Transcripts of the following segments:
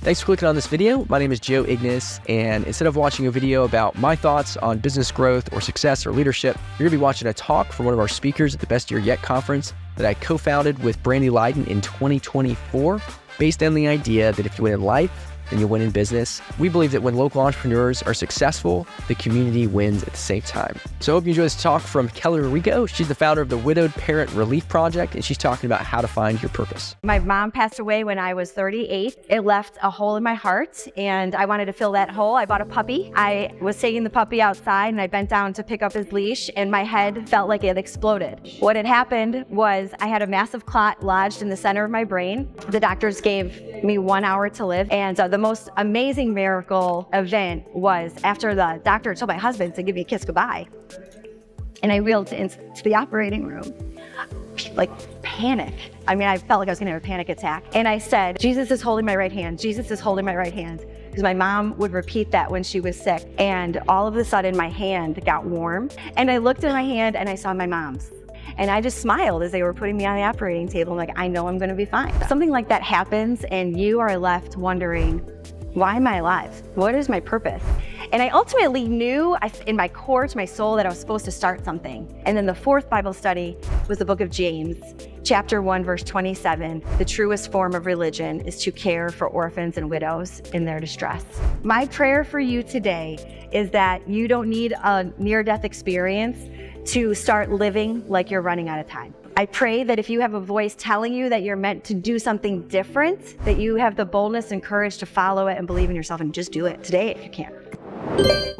Thanks for clicking on this video. My name is Joe Ignace, and instead of watching a video about my thoughts on business growth or success or leadership, you're gonna be watching a talk from one of our speakers at the Best Year Yet conference that I co-founded with Brandy Leiden in 2024, based on the idea that if you win in life, then you'll win in business. We believe that when local entrepreneurs are successful, the community wins at the same time. So I hope you enjoy this talk from Kelly Orrico. She's the founder of the Widowed Parent Relief Project, and she's talking about how to find your purpose. My mom passed away when I was 38. It left a hole in my heart, and I wanted to fill that hole. I bought a puppy. I was taking the puppy outside, and I bent down to pick up his leash, and my head felt like it exploded. What had happened was I had a massive clot lodged in the center of my brain. The doctors gave me 1 hour to live, and the most amazing miracle event was after the doctor told my husband to give me a kiss goodbye, and I wheeled into the operating room, like panic. I mean, I felt like I was gonna have a panic attack. And I said, Jesus is holding my right hand. Jesus is holding my right hand. Because my mom would repeat that when she was sick. And all of a sudden my hand got warm. And I looked at my hand and I saw my mom's. And I just smiled as they were putting me on the operating table. I'm like, I know I'm gonna be fine. Something like that happens and you are left wondering, why am I alive? What is my purpose? And I ultimately knew in my core, to my soul, that I was supposed to start something. And then the fourth Bible study was the book of James, chapter 1, verse 27. The truest form of religion is to care for orphans and widows in their distress. My prayer for you today is that you don't need a near-death experience to start living like you're running out of time. I pray that if you have a voice telling you that you're meant to do something different, that you have the boldness and courage to follow it and believe in yourself and just do it today if you can.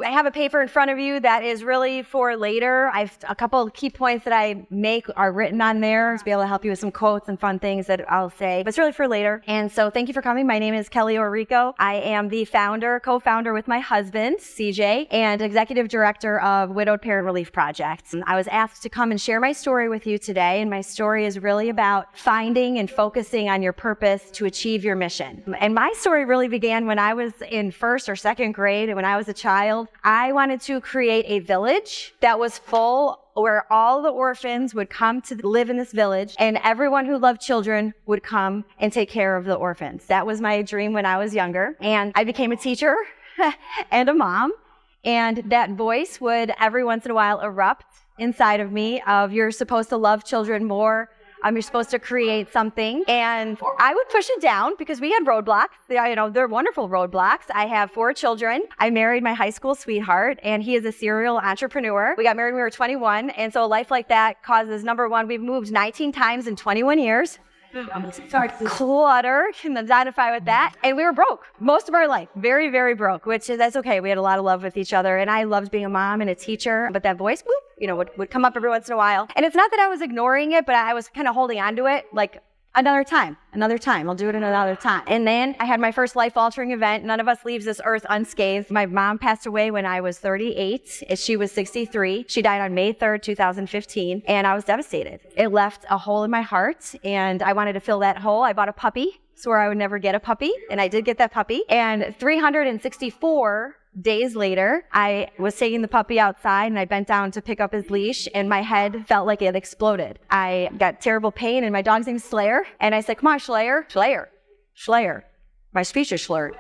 I have a paper in front of you that is really for later. A couple of key points that I make are written on there to be able to help you with some quotes and fun things that I'll say, but it's really for later. And so thank you for coming. My name is Kelly Orrico. I am the co-founder with my husband, CJ, and executive director of Widowed Parent Relief Project. I was asked to come and share my story with you today, and my story is really about finding and focusing on your purpose to achieve your mission. And my story really began when I was in first or second grade, and when I was a child. I wanted to create a village that was full, where all the orphans would come to live in this village, and everyone who loved children would come and take care of the orphans. That was my dream when I was younger. And I became a teacher and a mom, and that voice would every once in a while erupt inside of me of, you're supposed to love children more. You're supposed to create something. And I would push it down because we had roadblocks. They're wonderful roadblocks. I have 4 children. I married my high school sweetheart, and he is a serial entrepreneur. We got married when we were 21. And so a life like that causes, number one, we've moved 19 times in 21 years. Clutter, can identify with that. And we were broke most of our life, very, very broke, that's okay. We had a lot of love with each other, and I loved being a mom and a teacher, but that voice, would come up every once in a while. And it's not that I was ignoring it, but I was kind of holding on to it, like, another time, I'll do it another time. And then I had my first life-altering event. None of us leaves this earth unscathed. My mom passed away when I was 38. She was 63. She died on May 3rd, 2015, and I was devastated. It left a hole in my heart, and I wanted to fill that hole. I bought a puppy, swore I would never get a puppy, and I did get that puppy. And 364 days later, I was taking the puppy outside, and I bent down to pick up his leash, and my head felt like it exploded. I got terrible pain, and my dog's name's Slayer. And I said, come on, Slayer. My speech is slurred.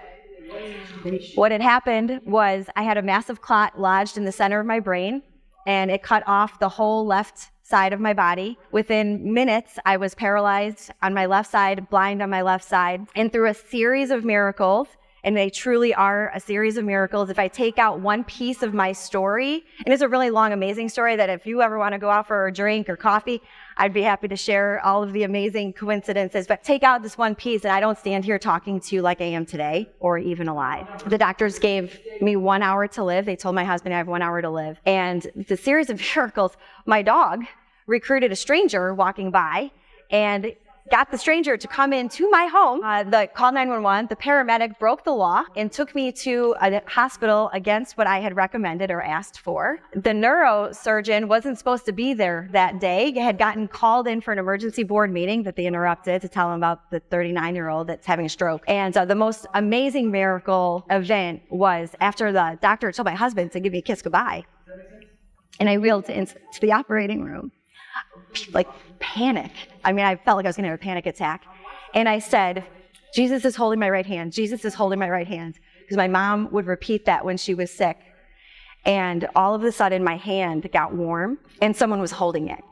What had happened was I had a massive clot lodged in the center of my brain, and it cut off the whole left side of my body. Within minutes, I was paralyzed on my left side, blind on my left side, and through a series of miracles, and they truly are a series of miracles. If I take out one piece of my story, and it's a really long, amazing story that if you ever want to go out for a drink or coffee, I'd be happy to share all of the amazing coincidences. But take out this one piece, and I don't stand here talking to you like I am today, or even alive. The doctors gave me 1 hour to live. They told my husband I have 1 hour to live. And the series of miracles, my dog recruited a stranger walking by, and got the stranger to come into my home. Called 911. The paramedic broke the law and took me to a hospital against what I had recommended or asked for. The neurosurgeon wasn't supposed to be there that day. He had gotten called in for an emergency board meeting that they interrupted to tell him about the 39-year-old that's having a stroke. And the most amazing miracle event was after the doctor told my husband to give me a kiss goodbye. And I wheeled into the operating room, like panic. I mean, I felt like I was going to have a panic attack. And I said, Jesus is holding my right hand. Jesus is holding my right hand. Because my mom would repeat that when she was sick. And all of a sudden, my hand got warm and someone was holding it.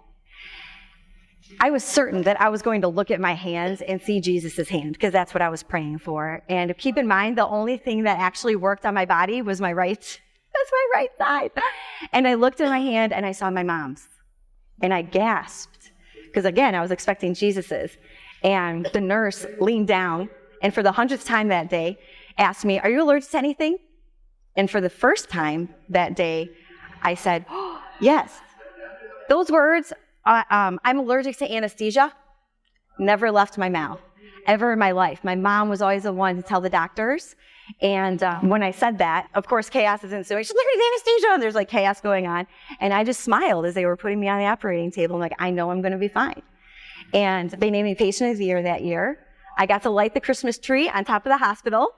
I was certain that I was going to look at my hands and see Jesus' hand, because that's what I was praying for. And keep in mind, the only thing that actually worked on my body was my right side. And I looked at my hand and I saw my mom's. And I gasped, because again, I was expecting Jesus's. And the nurse leaned down and for the 100th time that day asked me, "Are you allergic to anything?" And for the first time that day, I said, "Oh, yes." Those words, I'm allergic to anesthesia, never left my mouth, ever in my life. My mom was always the one to tell the doctors. And when I said that, of course, chaos is ensuing. She's allergic to anesthesia, and there's like chaos going on. And I just smiled as they were putting me on the operating table. I'm like, I know I'm going to be fine. And they named me Patient of the Year that year. I got to light the Christmas tree on top of the hospital.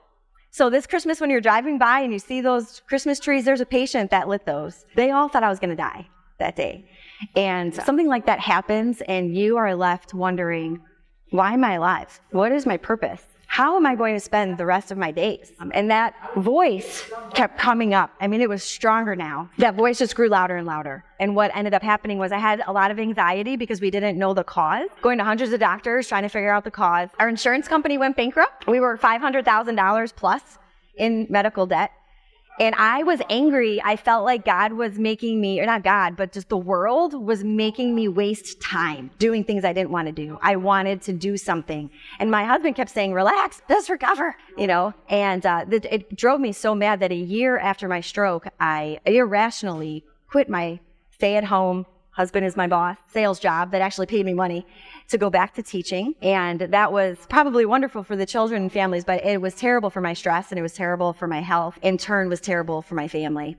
So this Christmas, when you're driving by and you see those Christmas trees, there's a patient that lit those. They all thought I was going to die that day. And something like that happens, and you are left wondering, why am I alive? What is my purpose? How am I going to spend the rest of my days? And that voice kept coming up. I mean, it was stronger now. That voice just grew louder and louder. And what ended up happening was I had a lot of anxiety because we didn't know the cause. Going to hundreds of doctors, trying to figure out the cause. Our insurance company went bankrupt. We were $500,000 plus in medical debt. And I was angry. I felt like God was making me, or not God, but just the world was making me waste time doing things I didn't want to do. I wanted to do something. And my husband kept saying, "Relax, just recover," and it drove me so mad that a year after my stroke, I irrationally quit my stay-at-home, husband is my boss, sales job that actually paid me money to go back to teaching. And that was probably wonderful for the children and families, but it was terrible for my stress, and it was terrible for my health. In turn, was terrible for my family.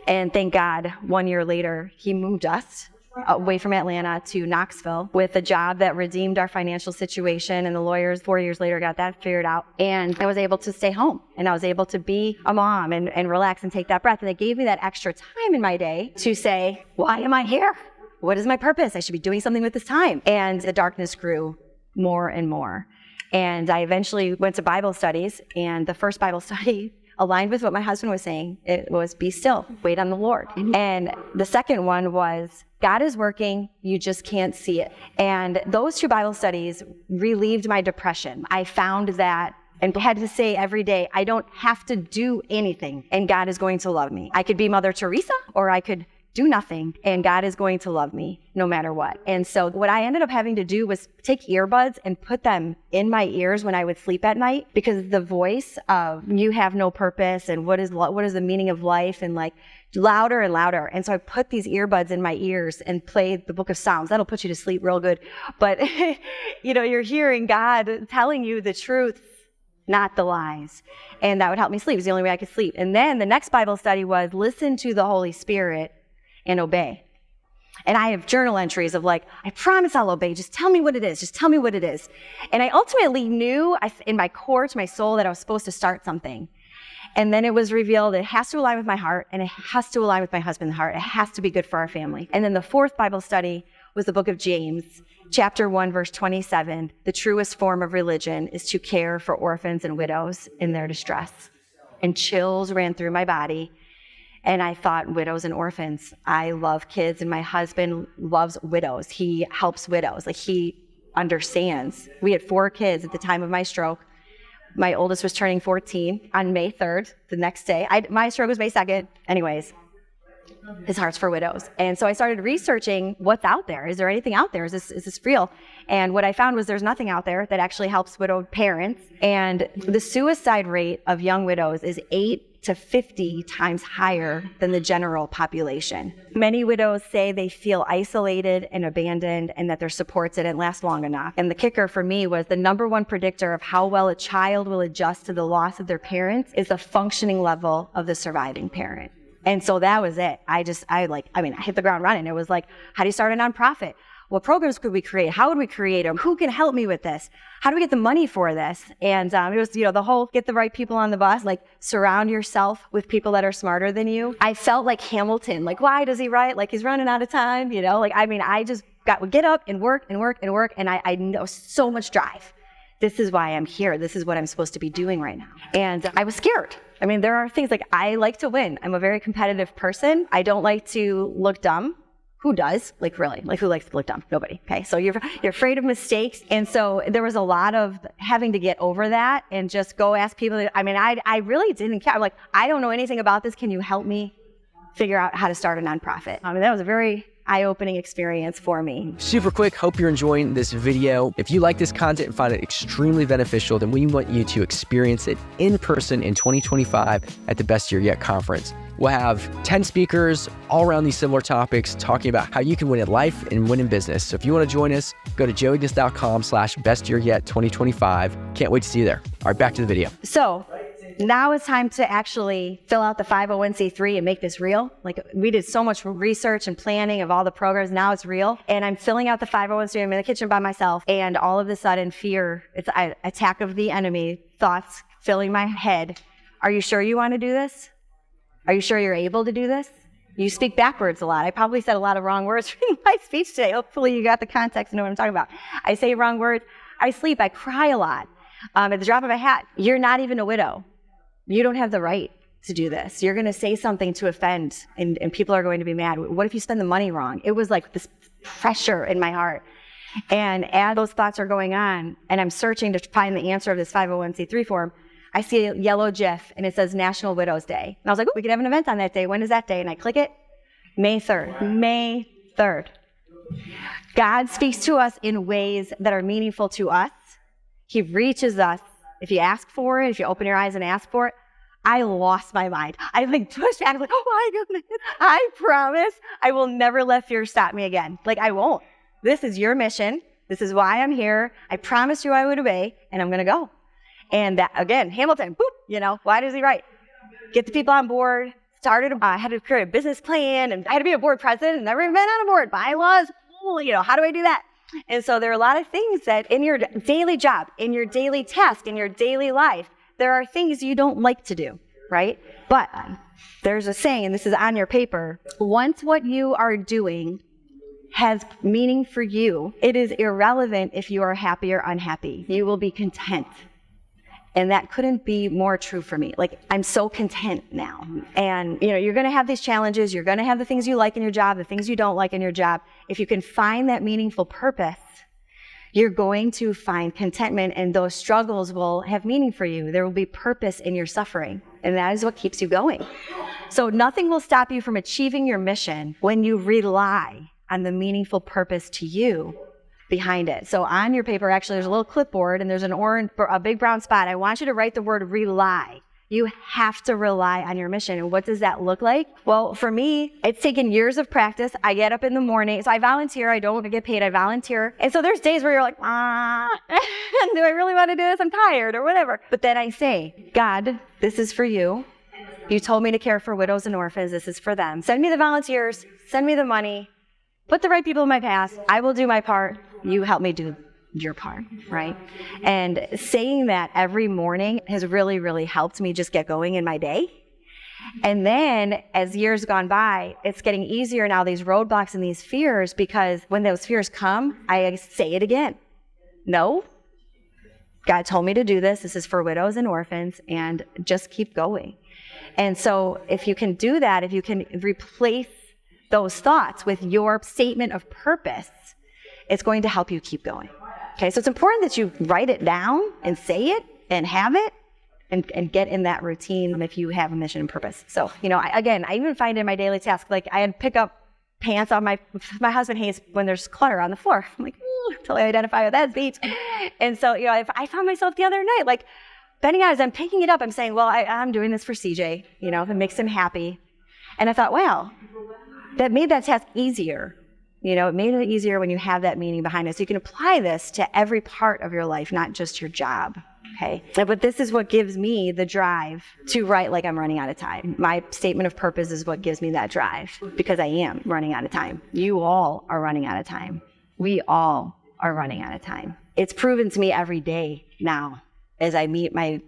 And thank God, 1 year later, he moved us away from Atlanta to Knoxville with a job that redeemed our financial situation. And the lawyers 4 years later got that figured out. And I was able to stay home, and I was able to be a mom and relax and take that breath. And it gave me that extra time in my day to say, why am I here? What is my purpose? I should be doing something with this time. And the darkness grew more and more. And I eventually went to Bible studies, and the first Bible study aligned with what my husband was saying. It was, be still, wait on the Lord. And the second one was, God is working, you just can't see it. And those two Bible studies relieved my depression. I found that and had to say every day, I don't have to do anything, and God is going to love me. I could be Mother Teresa, or I could do nothing, and God is going to love me no matter what. And so what I ended up having to do was take earbuds and put them in my ears when I would sleep at night, because the voice of you have no purpose and what is the meaning of life, and like louder and louder. And so I put these earbuds in my ears and played the book of Psalms. That'll put you to sleep real good. But you're hearing God telling you the truth, not the lies. And that would help me sleep. It was the only way I could sleep. And then the next Bible study was listen to the Holy Spirit and obey. And I have journal entries of like, I promise I'll obey. Just tell me what it is. Just tell me what it is. And I ultimately knew in my core, to my soul, that I was supposed to start something. And then it was revealed it has to align with my heart, and it has to align with my husband's heart. It has to be good for our family. And then the fourth Bible study was the book of James, chapter 1, verse 27. The truest form of religion is to care for orphans and widows in their distress. And chills ran through my body. And I thought, widows and orphans. I love kids, and my husband loves widows. He helps widows. Like, he understands. We had 4 kids at the time of my stroke. My oldest was turning 14 on May 3rd, the next day. My stroke was May 2nd. Anyways, his heart's for widows. And so I started researching what's out there. Is there anything out there? Is this real? And what I found was there's nothing out there that actually helps widowed parents. And the suicide rate of young widows is 8 to 50 times higher than the general population. Many widows say they feel isolated and abandoned, and that their supports didn't last long enough. And the kicker for me was the number one predictor of how well a child will adjust to the loss of their parents is the functioning level of the surviving parent. And so that was it. I hit the ground running. It was like, how do you start a nonprofit? What programs could we create? How would we create them? Who can help me with this? How do we get the money for this? And it was, the whole get the right people on the bus, like surround yourself with people that are smarter than you. I felt like Hamilton, like, why does he write? Like he's running out of time, I just would get up and work and work and work. And I know so much drive this is why I'm here. This is what I'm supposed to be doing right now. And I was scared. I mean, there are things like I like to win. I'm a very competitive person. I don't like to look dumb. Who does? Like really? Like who likes to look dumb? Nobody. Okay. So you're afraid of mistakes. And so there was a lot of having to get over that and just go ask people. I mean, I really didn't care. I'm like, I don't know anything about this. Can you help me figure out how to start a nonprofit? I mean, that was a very eye-opening experience for me. Super quick, hope you're enjoying this video. If you like this content and find it extremely beneficial, then we want you to experience it in person in 2025 at the Best Year Yet conference. We'll have 10 speakers all around these similar topics talking about how you can win in life and win in business. So if you want to join us, go to joeignace.com/bestyearyet2025. Can't wait to see you there. All right, back to the video. So now it's time to actually fill out the 501c3 and make this real. Like we did so much research and planning of all the programs. Now it's real. And I'm filling out the 501c3. I'm in the kitchen by myself. And all of a sudden fear, it's an attack of the enemy, thoughts filling my head. Are you sure you want to do this? Are you sure you're able to do this? You speak backwards a lot. I probably said a lot of wrong words in my speech today. Hopefully you got the context and know what I'm talking about. I say wrong words. I sleep. I cry a lot. At the drop of a hat, you're not even a widow. You don't have the right to do this. You're going to say something to offend, and people are going to be mad. What if you spend the money wrong? It was like this pressure in my heart. And as those thoughts are going on, and I'm searching to find the answer of this 501c3 form, I see a yellow GIF, and it says National Widows Day. And I was like, oh, we could have an event on that day. When is that day? And I click it. May 3rd. May 3rd. God speaks to us in ways that are meaningful to us. He reaches us. If you ask for it, if you open your eyes and ask for it, I lost my mind. I pushed back, like, oh my goodness. I promise I will never let fear stop me again. Like I won't. This is your mission. This is why I'm here. I promised you I would obey, and I'm going to go. And that, again, Hamilton, boop, why does he write? Get the people on board, I had to create a business plan, and I had to be a board president, and never even been on a board, bylaws, how do I do that? And so there are a lot of things that in your daily job, in your daily task, in your daily life, there are things you don't like to do, right? But there's a saying, and this is on your paper, once what you are doing has meaning for you, it is irrelevant if you are happy or unhappy. You will be content. And that couldn't be more true for me. Like, I'm so content now. And, you're going to have these challenges. You're going to have the things you like in your job, the things you don't like in your job. If you can find that meaningful purpose, you're going to find contentment, and those struggles will have meaning for you. There will be purpose in your suffering, and that is what keeps you going. So nothing will stop you from achieving your mission when you rely on the meaningful purpose to you behind it. So on your paper, actually, there's a little clipboard, and there's a big brown spot. I want you to write the word rely. You have to rely on your mission. And what does that look like? Well, for me, it's taken years of practice. I get up in the morning. So I volunteer. I don't get paid. I volunteer. And so there's days where you're like, do I really want to do this? I'm tired or whatever. But then I say, God, this is for you. You told me to care for widows and orphans. This is for them. Send me the volunteers. Send me the money. Put the right people in my path. I will do my part. You help me do your part, right? And saying that every morning has really, really helped me just get going in my day. And then as years gone by, it's getting easier now, these roadblocks and these fears, because when those fears come, I say it again. No, God told me to do this. This is for widows and orphans, and just keep going. And so if you can do that, if you can replace those thoughts with your statement of purpose, it's going to help you keep going. Okay, so it's important that you write it down and say it and have it and get in that routine if you have a mission and purpose. So, I even find in my daily task, like I had to pick up pants on my husband hates when there's clutter on the floor. I'm like, until I identify what that beats. And so, if I found myself the other night, like bending out as I'm picking it up, I'm saying, well, I'm doing this for CJ, if it makes him happy. And I thought, wow, that made that task easier. It made it easier when you have that meaning behind it. So you can apply this to every part of your life, not just your job, okay? But this is what gives me the drive to write like I'm running out of time. My statement of purpose is what gives me that drive, because I am running out of time. You all are running out of time. We all are running out of time. It's proven to me every day now as I meet my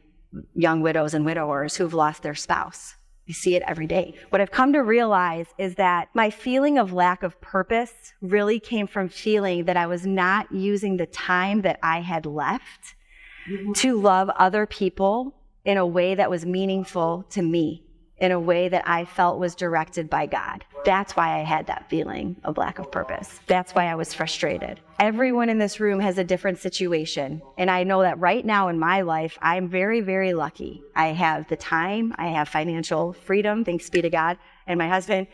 young widows and widowers who've lost their spouse. I see it every day. What I've come to realize is that my feeling of lack of purpose really came from feeling that I was not using the time that I had left to love other people in a way that was meaningful to me, in a way that I felt was directed by God. That's why I had that feeling of lack of purpose. That's why I was frustrated. Everyone in this room has a different situation. And I know that right now in my life, I'm very, very lucky. I have the time, I have financial freedom, thanks be to God and my husband,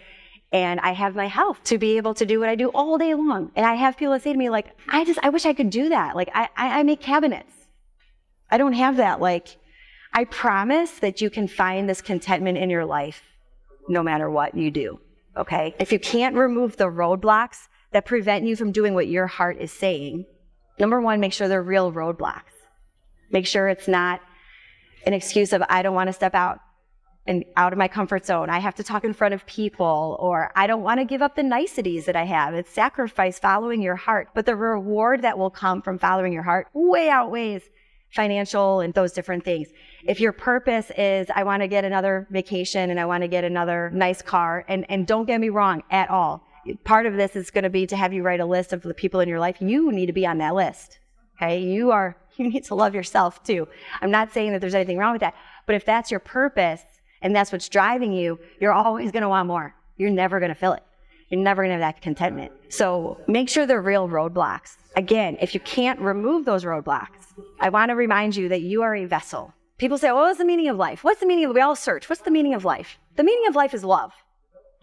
and I have my health to be able to do what I do all day long. And I have people that say to me, like, I wish I could do that. Like, I make cabinets. I don't have that. Like, I promise that you can find this contentment in your life no matter what you do, okay? If you can't remove the roadblocks that prevent you from doing what your heart is saying, number one, make sure they're real roadblocks. Make sure it's not an excuse of, I don't want to step out of my comfort zone. I have to talk in front of people, or I don't want to give up the niceties that I have. It's sacrifice following your heart. But the reward that will come from following your heart way outweighs financial and those different things. If your purpose is, I want to get another vacation and I want to get another nice car, and don't get me wrong at all. Part of this is going to be to have you write a list of the people in your life. You need to be on that list. Okay? You need to love yourself too. I'm not saying that there's anything wrong with that, but if that's your purpose and that's what's driving you, you're always going to want more. You're never going to fill it. You're never going to have that contentment. So make sure they're real roadblocks. Again, if you can't remove those roadblocks, I want to remind you that you are a vessel. People say, well, what's the meaning of life? What's the meaning of, we all search, what's the meaning of life? The meaning of life is love.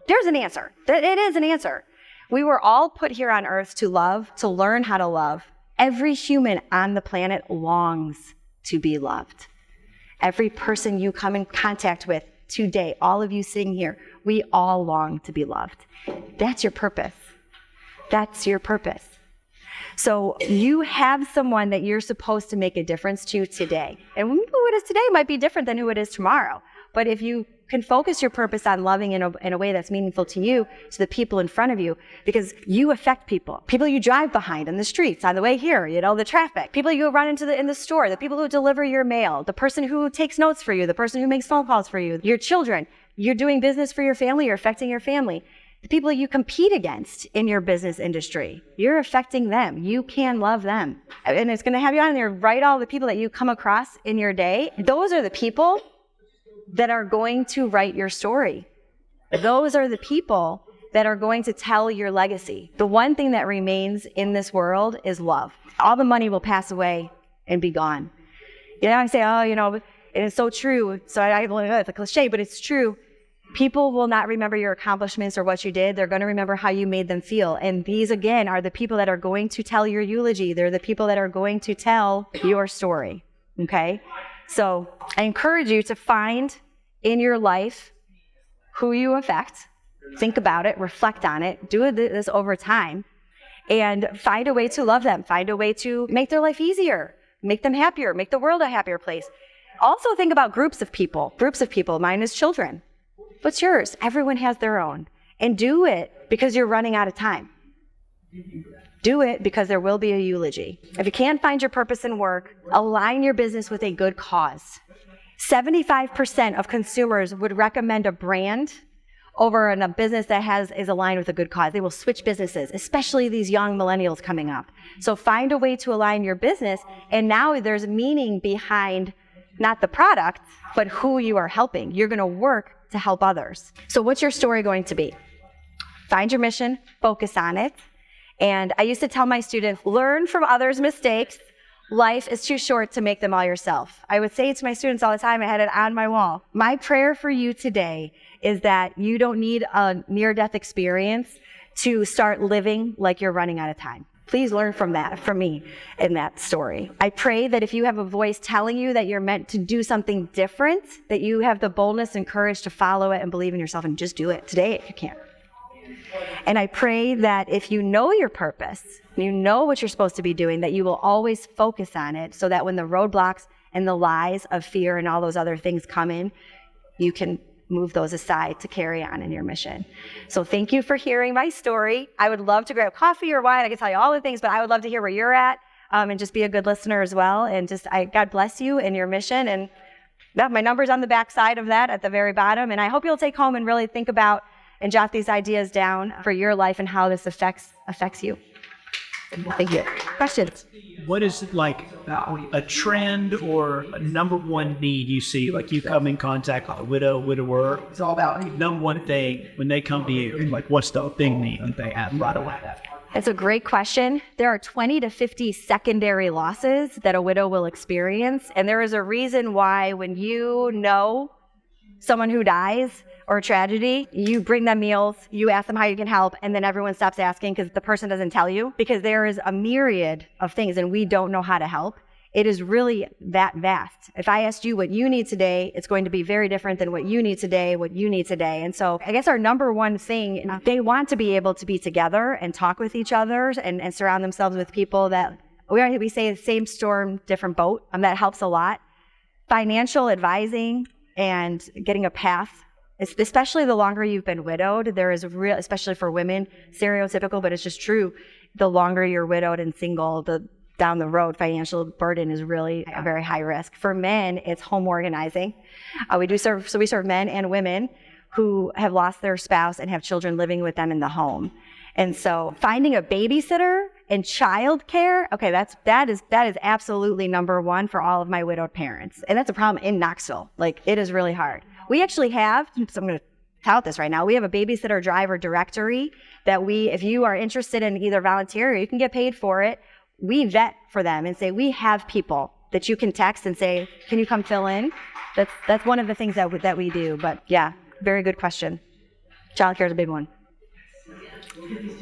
There's an answer. It is an answer. We were all put here on earth to love, to learn how to love. Every human on the planet longs to be loved. Every person you come in contact with today, all of you sitting here, we all long to be loved. That's your purpose. That's your purpose. So you have someone that you're supposed to make a difference to today. And who it is today might be different than who it is tomorrow. But if you can focus your purpose on loving in a way that's meaningful to you, to the people in front of you, because you affect people. People you drive behind in the streets, on the way here, the traffic. People you run into in the store, the people who deliver your mail, the person who takes notes for you, the person who makes phone calls for you, your children. You're doing business for your family, you're affecting your family. The people you compete against in your business industry, you're affecting them. You can love them. And it's going to have you on there, write all the people that you come across in your day. Those are the people that are going to write your story. Those are the people that are going to tell your legacy. The one thing that remains in this world is love. All the money will pass away and be gone. I say, and it's so true. So it's a cliche, but it's true. People will not remember your accomplishments or what you did. They're going to remember how you made them feel. And these, again, are the people that are going to tell your eulogy. They're the people that are going to tell your story, okay? So I encourage you to find in your life who you affect. Think about it, reflect on it, do this over time, and find a way to love them. Find a way to make their life easier, make them happier, make the world a happier place. Also think about groups of people. Mine is children. What's yours? Everyone has their own. And do it because you're running out of time. Do it because there will be a eulogy. If you can't find your purpose in work, align your business with a good cause. 75% of consumers would recommend a brand over a business that is aligned with a good cause. They will switch businesses, especially these young millennials coming up. So find a way to align your business, and now there's meaning behind not the product, but who you are helping. You're going to work to help others. So what's your story going to be? Find your mission, focus on it. And I used to tell my students, learn from others' mistakes. Life is too short to make them all yourself. I would say it to my students all the time. I had it on my wall. My prayer for you today is that you don't need a near-death experience to start living like you're running out of time. Please learn from me in that story. I pray that if you have a voice telling you that you're meant to do something different, that you have the boldness and courage to follow it and believe in yourself and just do it today if you can. And I pray that if you know your purpose, you know what you're supposed to be doing, that you will always focus on it so that when the roadblocks and the lies of fear and all those other things come in, you can move those aside to carry on in your mission. So thank you for hearing my story. I would love to grab coffee or wine. I can tell you all the things, but I would love to hear where you're at and just be a good listener as well. And God bless you in your mission. And my number's on the back side of that at the very bottom. And I hope you'll take home and really think about and jot these ideas down for your life and how this affects you. Thank you. Questions? What is like a trend or a number one need you see? Like you come in contact with a widow, widower. It's all about number one thing when they come to you. Like what's the thing need that they have right away? It's a great question. There are 20 to 50 secondary losses that a widow will experience. And there is a reason why when you know someone who dies or a tragedy, you bring them meals, you ask them how you can help, and then everyone stops asking because the person doesn't tell you, because there is a myriad of things and we don't know how to help. It is really that vast. If I asked you what you need today, it's going to be very different than what you need today, what you need today. And so I guess our number one thing, they want to be able to be together and talk with each other and surround themselves with people that, we say same storm, different boat. That helps a lot. Financial advising and getting a path, especially the longer you've been widowed, there is real, especially for women, stereotypical, but it's just true. The longer you're widowed and single, the down the road, financial burden is really a very high risk. For men, it's home organizing. We serve men and women who have lost their spouse and have children living with them in the home. And so finding a babysitter and childcare, okay, that is absolutely number one for all of my widowed parents. And that's a problem in Knoxville. Like, it is really hard. We actually have, so I'm going to tout this right now, we have a babysitter driver directory that if you are interested in either volunteer or you can get paid for it, we vet for them and say, we have people that you can text and say, can you come fill in? That's one of the things that we do. But yeah, very good question. Childcare is a big one.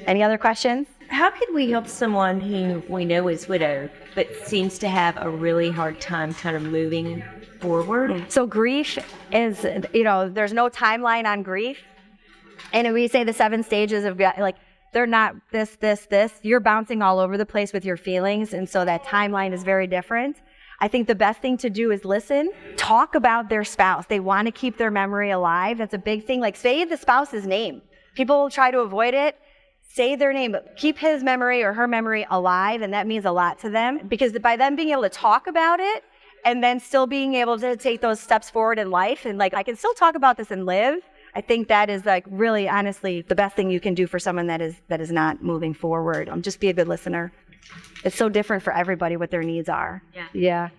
Any other questions? How can we help someone who we know is widowed, but seems to have a really hard time kind of moving forward? So grief is, there's no timeline on grief. And we say the 7 stages of, like, they're not this. You're bouncing all over the place with your feelings. And so that timeline is very different. I think the best thing to do is listen, talk about their spouse. They want to keep their memory alive. That's a big thing. Like, say the spouse's name. People will try to avoid it. Say their name, but keep his memory or her memory alive. And that means a lot to them, because by them being able to talk about it and then still being able to take those steps forward in life and like, I can still talk about this and live. I think that is like really honestly the best thing you can do for someone that is not moving forward. Just be a good listener. It's so different for everybody what their needs are. Yeah.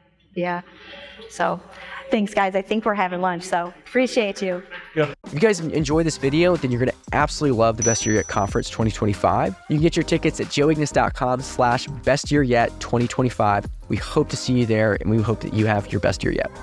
So thanks, guys. I think we're having lunch, so appreciate you. If you guys enjoy this video, then you're going to absolutely love the Best Year Yet Conference 2025. You can get your tickets at joeignace.com/bestyearyet2025. We hope to see you there, and we hope that you have your best year yet.